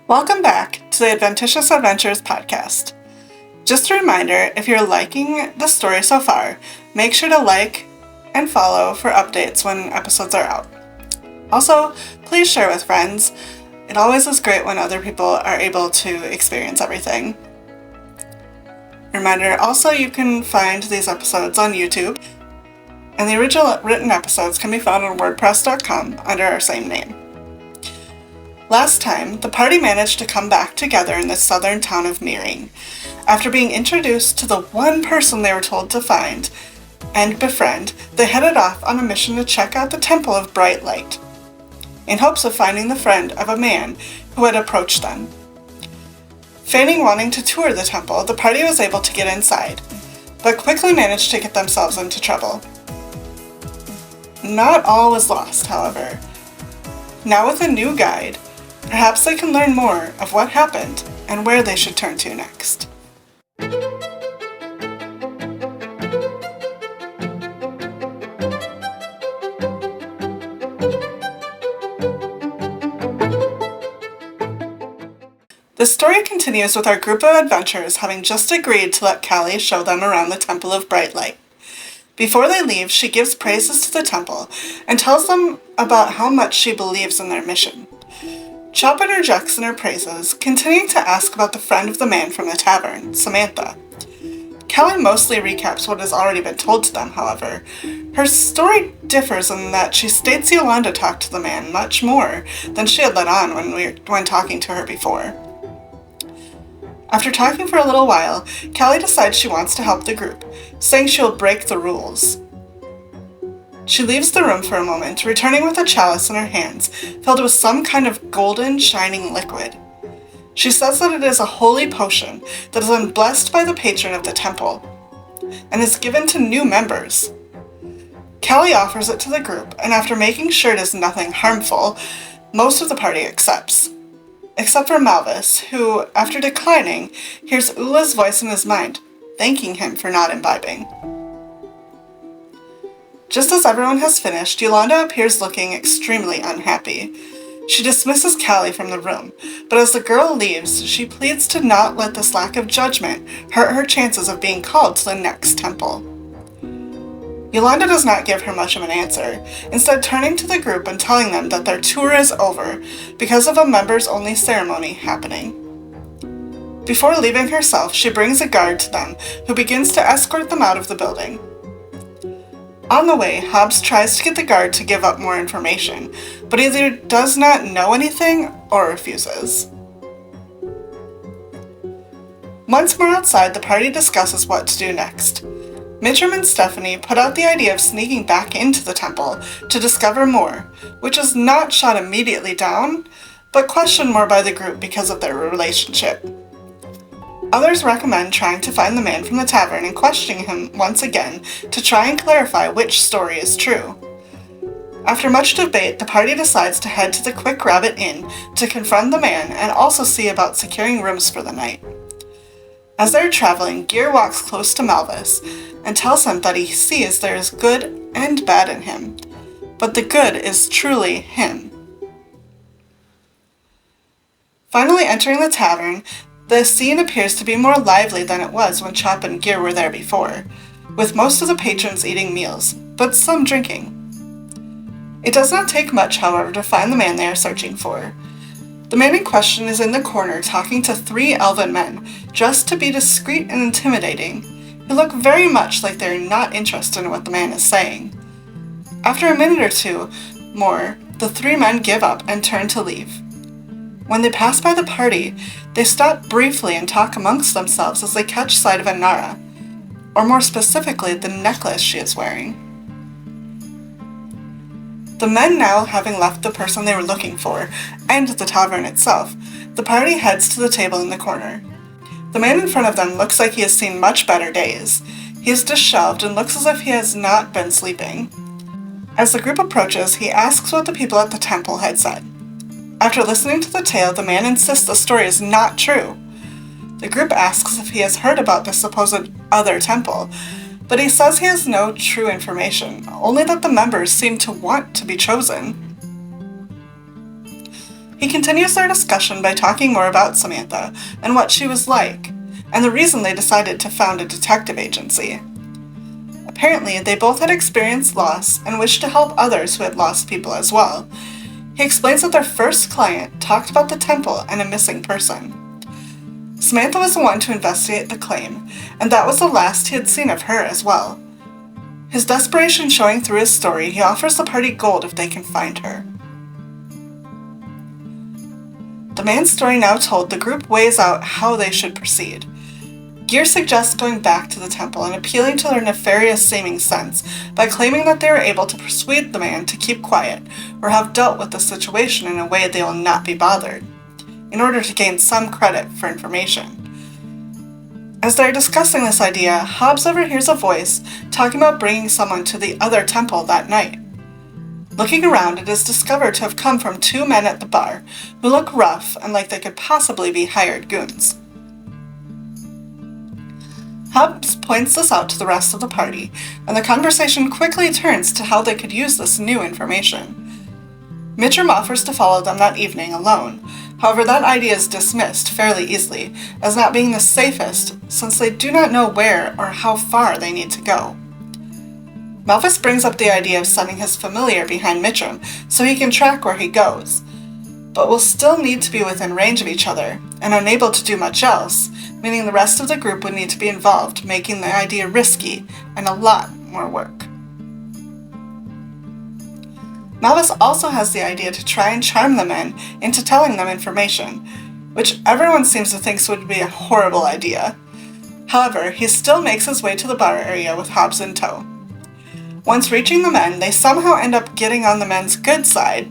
Welcome back to the Adventitious Adventures podcast. Just a reminder, if you're liking the story so far, make sure to like and follow for updates when episodes are out. Also, please share with friends. It always is great when other people are able to experience everything. Reminder, also you can find these episodes on YouTube, and the original written episodes can be found on WordPress.com under our same name. Last time, the party managed to come back together in the southern town of Meering, after being introduced to the one person they were told to find and befriend. They headed off on a mission to check out the Temple of Bright Light, in hopes of finding the friend of a man who had approached them. Feigning wanting to tour the temple, the party was able to get inside, but quickly managed to get themselves into trouble. Not all was lost, however. Now with a new guide, perhaps they can learn more of what happened and where they should turn to next. The story continues with our group of adventurers having just agreed to let Callie show them around the Temple of Bright Light. Before they leave, she gives praises to the temple and tells them about how much she believes in their mission. Chop interjects in her praises, continuing to ask about the friend of the man from the tavern, Samantha. Callie mostly recaps what has already been told to them, however. Her story differs in that she states Yolanda talked to the man much more than she had let on when talking to her before. After talking for a little while, Callie decides she wants to help the group, saying she'll break the rules. She leaves the room for a moment, returning with a chalice in her hands, filled with some kind of golden, shining liquid. She says that it is a holy potion that has been blessed by the patron of the temple, and is given to new members. Callie offers it to the group, and after making sure it is nothing harmful, most of the party accepts. Except for Malvis, who, after declining, hears Ula's voice in his mind, thanking him for not imbibing. Just as everyone has finished, Yolanda appears looking extremely unhappy. She dismisses Callie from the room, but as the girl leaves, she pleads to not let this lack of judgment hurt her chances of being called to the next temple. Yolanda does not give her much of an answer, instead turning to the group and telling them that their tour is over because of a members-only ceremony happening. Before leaving herself, she brings a guard to them, who begins to escort them out of the building. On the way, Hobbs tries to get the guard to give up more information, but either does not know anything or refuses. Once more outside, the party discusses what to do next. Mitchum and Stephanie put out the idea of sneaking back into the temple to discover more, which is not shot immediately down, but questioned more by the group because of their relationship. Others recommend trying to find the man from the tavern and questioning him once again to try and clarify which story is true. After much debate, the party decides to head to the Quick Rabbit Inn to confront the man and also see about securing rooms for the night. As they are traveling, Gear walks close to Malvis and tells him that he sees there is good and bad in him, but the good is truly him. Finally entering the tavern, the scene appears to be more lively than it was when Chop and Gear were there before, with most of the patrons eating meals, but some drinking. It does not take much, however, to find the man they are searching for. The man in question is in the corner talking to 3 elven men, dressed to be discreet and intimidating, who look very much like they are not interested in what the man is saying. After a minute or two more, the 3 men give up and turn to leave. When they pass by the party, they stop briefly and talk amongst themselves as they catch sight of Inara, or more specifically, the necklace she is wearing. The men now having left the person they were looking for, and the tavern itself, the party heads to the table in the corner. The man in front of them looks like he has seen much better days. He is disheveled and looks as if he has not been sleeping. As the group approaches, he asks what the people at the temple had said. After listening to the tale, the man insists the story is not true. The group asks if he has heard about this supposed other temple, but he says he has no true information, only that the members seem to want to be chosen. He continues their discussion by talking more about Samantha and what she was like, and the reason they decided to found a detective agency. Apparently, they both had experienced loss and wished to help others who had lost people as well. He explains that their first client talked about the temple and a missing person. Samantha was the one to investigate the claim, and that was the last he had seen of her as well. His desperation showing through his story, he offers the party gold if they can find her. The man's story now told, the group weighs out how they should proceed. Gear suggests going back to the temple and appealing to their nefarious-seeming sense by claiming that they were able to persuade the man to keep quiet or have dealt with the situation in a way they will not be bothered, in order to gain some credit for information. As they're discussing this idea, Hobbs overhears a voice talking about bringing someone to the other temple that night. Looking around, it is discovered to have come from two men at the bar who look rough and like they could possibly be hired goons. Hobbs points this out to the rest of the party, and the conversation quickly turns to how they could use this new information. Mitchum offers to follow them that evening alone. However, that idea is dismissed fairly easily, as not being the safest, since they do not know where or how far they need to go. Malvis brings up the idea of sending his familiar behind Mitchum so he can track where he goes, but will still need to be within range of each other, and unable to do much else, meaning the rest of the group would need to be involved, making the idea risky and a lot more work. Malvis also has the idea to try and charm the men into telling them information, which everyone seems to think would be a horrible idea. However, he still makes his way to the bar area with Hobbs in tow. Once reaching the men, they somehow end up getting on the men's good side,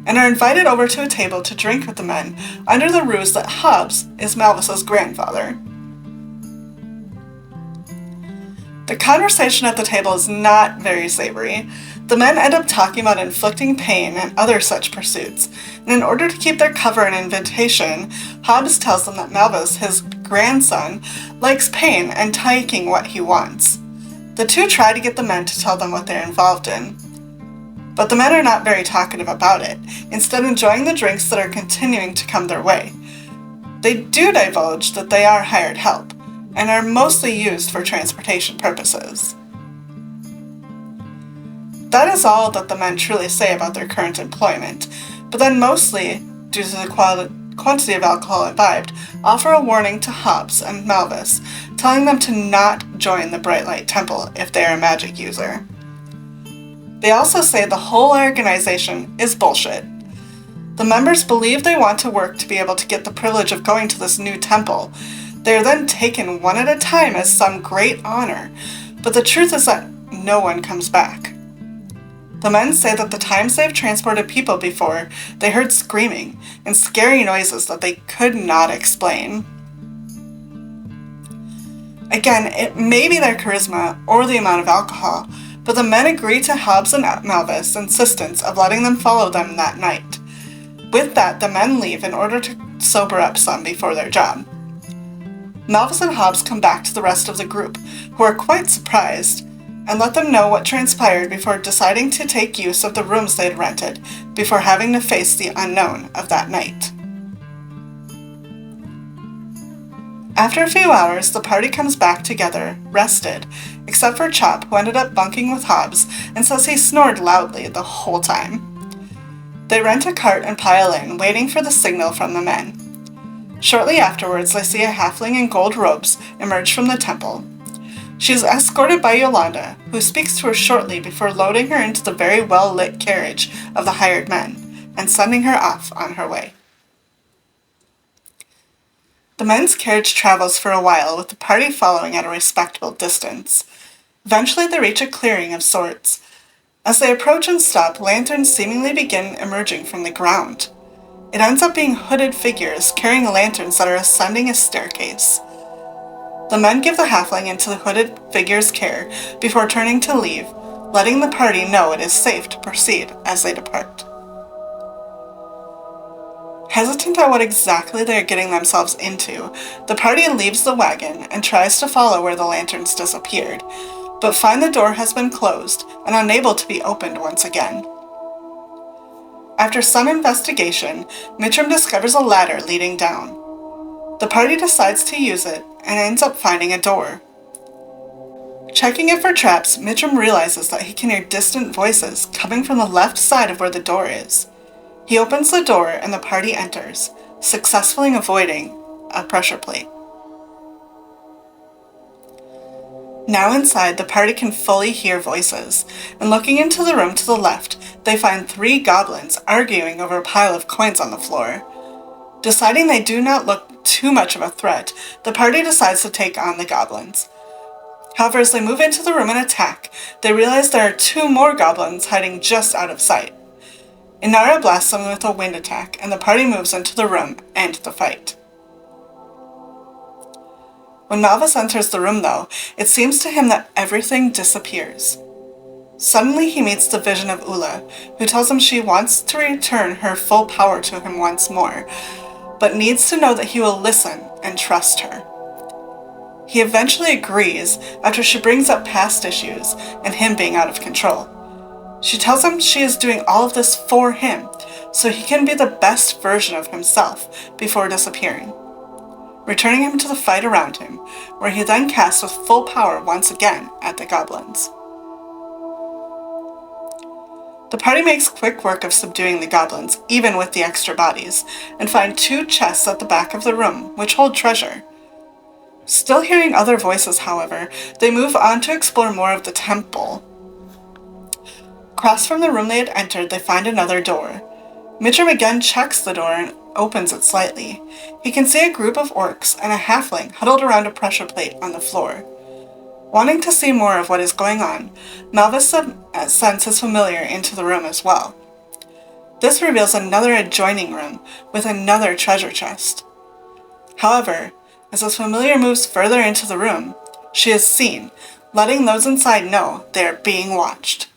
and are invited over to a table to drink with the men, under the ruse that Hobbs is Malvis's grandfather. The conversation at the table is not very savory. The men end up talking about inflicting pain and other such pursuits, and in order to keep their cover and invitation, Hobbs tells them that Malvis, his grandson, likes pain and taking what he wants. The two try to get the men to tell them what they're involved in, but the men are not very talkative about it, instead enjoying the drinks that are continuing to come their way. They do divulge that they are hired help, and are mostly used for transportation purposes. That is all that the men truly say about their current employment, but then mostly, due to the quantity of alcohol imbibed, offer a warning to Hobbs and Malvis, telling them to not join the Bright Light Temple if they are a magic user. They also say the whole organization is bullshit. The members believe they want to work to be able to get the privilege of going to this new temple. They are then taken one at a time as some great honor, but the truth is that no one comes back. The men say that the times they've transported people before, they heard screaming and scary noises that they could not explain. Again, it may be their charisma or the amount of alcohol, but the men agree to Hobbs and Malvis' insistence of letting them follow them that night. With that, the men leave in order to sober up some before their job. Malvis and Hobbs come back to the rest of the group, who are quite surprised, and let them know what transpired before deciding to take use of the rooms they had rented, before having to face the unknown of that night. After a few hours, the party comes back together, rested, except for Chop, who ended up bunking with Hobbs and says he snored loudly the whole time. They rent a cart and pile in, waiting for the signal from the men. Shortly afterwards, they see a halfling in gold robes emerge from the temple. She is escorted by Yolanda, who speaks to her shortly before loading her into the very well-lit carriage of the hired men and sending her off on her way. The men's carriage travels for a while, with the party following at a respectable distance. Eventually they reach a clearing of sorts. As they approach and stop, lanterns seemingly begin emerging from the ground. It ends up being hooded figures carrying lanterns that are ascending a staircase. The men give the halfling into the hooded figure's care before turning to leave, letting the party know it is safe to proceed as they depart. Hesitant at what exactly they are getting themselves into, the party leaves the wagon and tries to follow where the lanterns disappeared, but find the door has been closed and unable to be opened once again. After some investigation, Mitram discovers a ladder leading down. The party decides to use it and ends up finding a door. Checking it for traps, Mitram realizes that he can hear distant voices coming from the left side of where the door is. He opens the door and the party enters, successfully avoiding a pressure plate. Now inside, the party can fully hear voices, and looking into the room to the left, they find 3 goblins arguing over a pile of coins on the floor. Deciding they do not look too much of a threat, the party decides to take on the goblins. However, as they move into the room and attack, they realize there are 2 more goblins hiding just out of sight. Inara blasts them with a wind attack, and the party moves into the room and the fight. When Malvis enters the room, though, it seems to him that everything disappears. Suddenly he meets the vision of Ula, who tells him she wants to return her full power to him once more, but needs to know that he will listen and trust her. He eventually agrees after she brings up past issues and him being out of control. She tells him she is doing all of this for him, so he can be the best version of himself before disappearing, returning him to the fight around him, where he then casts with full power once again at the goblins. The party makes quick work of subduing the goblins, even with the extra bodies, and find 2 chests at the back of the room, which hold treasure. Still hearing other voices, however, they move on to explore more of the temple. Across from the room they had entered, they find another door. Mitram again checks the door and opens it slightly. He can see a group of orcs and a halfling huddled around a pressure plate on the floor. Wanting to see more of what is going on, Malvis sends his familiar into the room as well. This reveals another adjoining room with another treasure chest. However, as his familiar moves further into the room, she is seen, letting those inside know they are being watched.